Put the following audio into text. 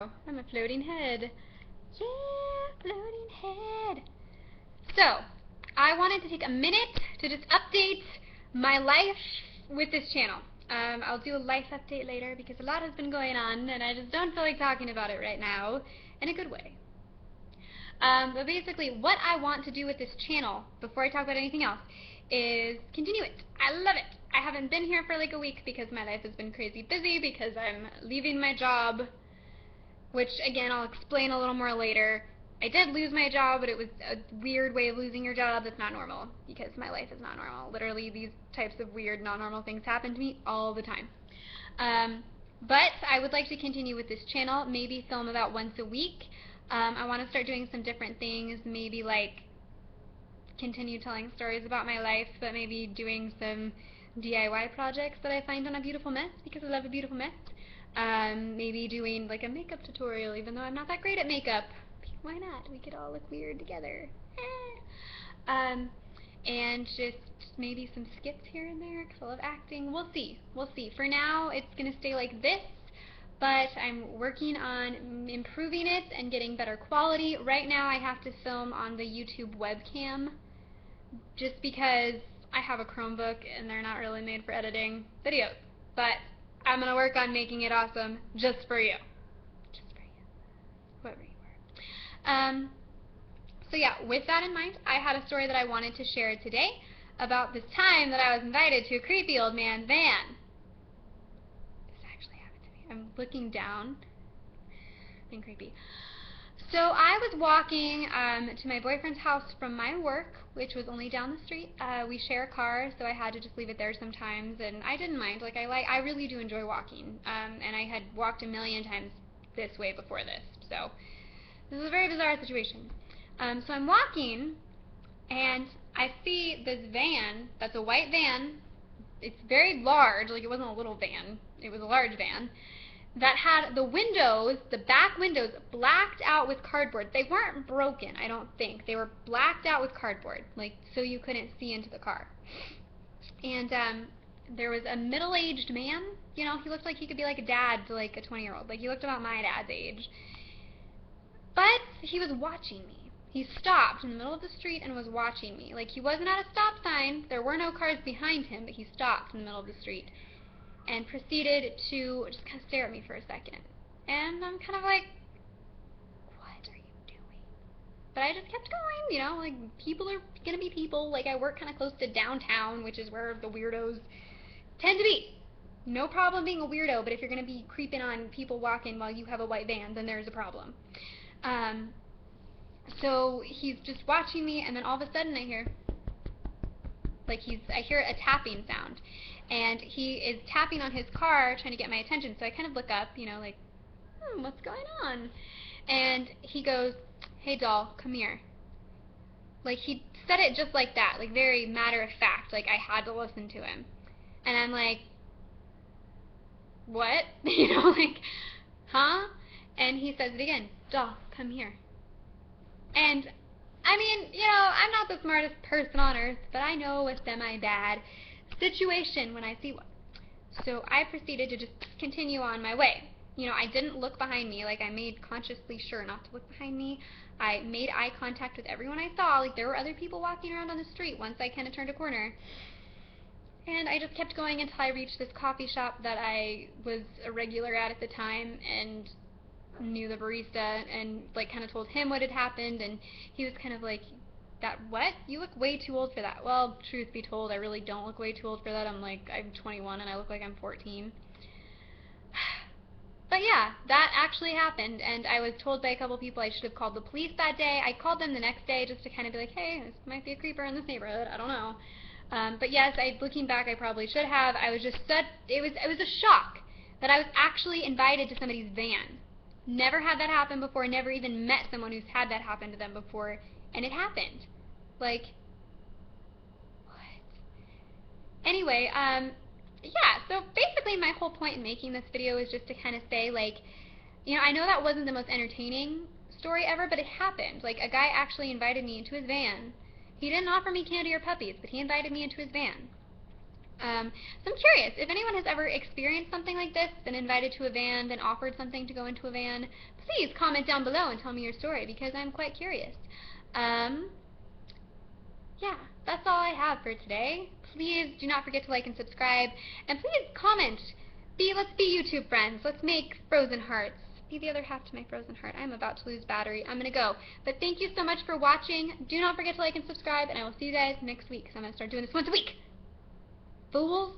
I'm a floating head. Yeah, floating head. So, I wanted to take a minute to just update my life with this channel. I'll do a life update later because a lot has been going on and I just don't feel like talking about it right now in a good way. But basically, what I want to do with this channel, before I talk about anything else, is continue it. I love it. I haven't been here for like a week because my life has been crazy busy because I'm leaving my job, which again I'll explain a little more later. I did lose my job, but it was a weird way of losing your job that's not normal, because my life is not normal. Literally, these types of weird, not normal things happen to me all the time. But I would like to continue with this channel, maybe film about once a week. I want to start doing some different things, maybe like continue telling stories about my life, but maybe doing some DIY projects that I find on A Beautiful Mess, because I love A Beautiful Mess. Maybe doing like a makeup tutorial, even though I'm not that great at makeup. Why not? We could all look weird together. And just maybe some skits here and there, because I love acting. We'll see. We'll see. For now, it's going to stay like this, but I'm working on improving it and getting better quality. Right now, I have to film on the YouTube webcam, just because I have a Chromebook and they're not really made for editing videos. But I'm going to work on making it awesome just for you. Just for you. Whoever you are. So yeah, with that in mind, I had a story that I wanted to share today about this time that I was invited to a creepy old man's van. This actually happened to me. I'm looking down. Being creepy. So I was walking to my boyfriend's house from my work, which was only down the street. We share a car, so I had to just leave it there sometimes, and I didn't mind. Like I really do enjoy walking, and I had walked a million times this way before this. So this is a very bizarre situation. So I'm walking, and I see this van that's a white van. It's very large, like it wasn't a little van. It was a large van that had the windows, the back windows, blacked out with cardboard. They weren't broken, I don't think. They were blacked out with cardboard, like so you couldn't see into the car. And there was a middle-aged man. You know, he looked like he could be like a dad to like a 20-year-old. Like he looked about my dad's age. But he was watching me. He stopped in the middle of the street and was watching me. Like, he wasn't at a stop sign. There were no cars behind him, but he stopped in the middle of the street and proceeded to just kind of stare at me for a second. And I'm kind of like, what are you doing? But I just kept going, you know, like, people are gonna be people. Like, I work kind of close to downtown, which is where the weirdos tend to be. No problem being a weirdo, but if you're gonna be creeping on people walking while you have a white van, then there's a problem. So he's just watching me, and then all of a sudden I hear a tapping sound, and he is tapping on his car trying to get my attention. So I kind of look up, you know, like, what's going on? And he goes, "Hey doll, come here." Like, he said it just like that, like very matter of fact, like I had to listen to him. And I'm like, what? You know, like, huh? And he says it again, "Doll, come here." And I mean, you know, I'm not the smartest person on earth, but I know a semi-bad situation when I see one. So I proceeded to just continue on my way. You know, I didn't look behind me. Like, I made consciously sure not to look behind me. I made eye contact with everyone I saw. Like, there were other people walking around on the street once I kind of turned a corner. And I just kept going until I reached this coffee shop that I was a regular at the time, and knew the barista, and like kind of told him what had happened, and he was kind of like, "That what? You look way too old for that." Well, truth be told, I really don't look way too old for that. I'm 21 and I look like I'm 14. But yeah, that actually happened, and I was told by a couple people I should have called the police that day. I called them the next day just to kind of be like, "Hey, this might be a creeper in this neighborhood. I don't know." But yes, looking back, I probably should have. I was just it was a shock that I was actually invited to somebody's van. Never had that happen before, never even met someone who's had that happen to them before, and it happened. Like, what? Anyway, yeah, so basically my whole point in making this video is just to kind of say, like, you know, I know that wasn't the most entertaining story ever, but it happened. Like, a guy actually invited me into his van. He didn't offer me candy or puppies, but he invited me into his van. So I'm curious, if anyone has ever experienced something like this, been invited to a van, been offered something to go into a van, please comment down below and tell me your story, because I'm quite curious. Yeah, that's all I have for today. Please do not forget to like and subscribe, and please comment. Let's be YouTube friends. Let's make Frozen Hearts. Be the other half to my Frozen Heart. I'm about to lose battery. I'm gonna go. But thank you so much for watching. Do not forget to like and subscribe, and I will see you guys next week. So I'm gonna start doing this once a week. Fools.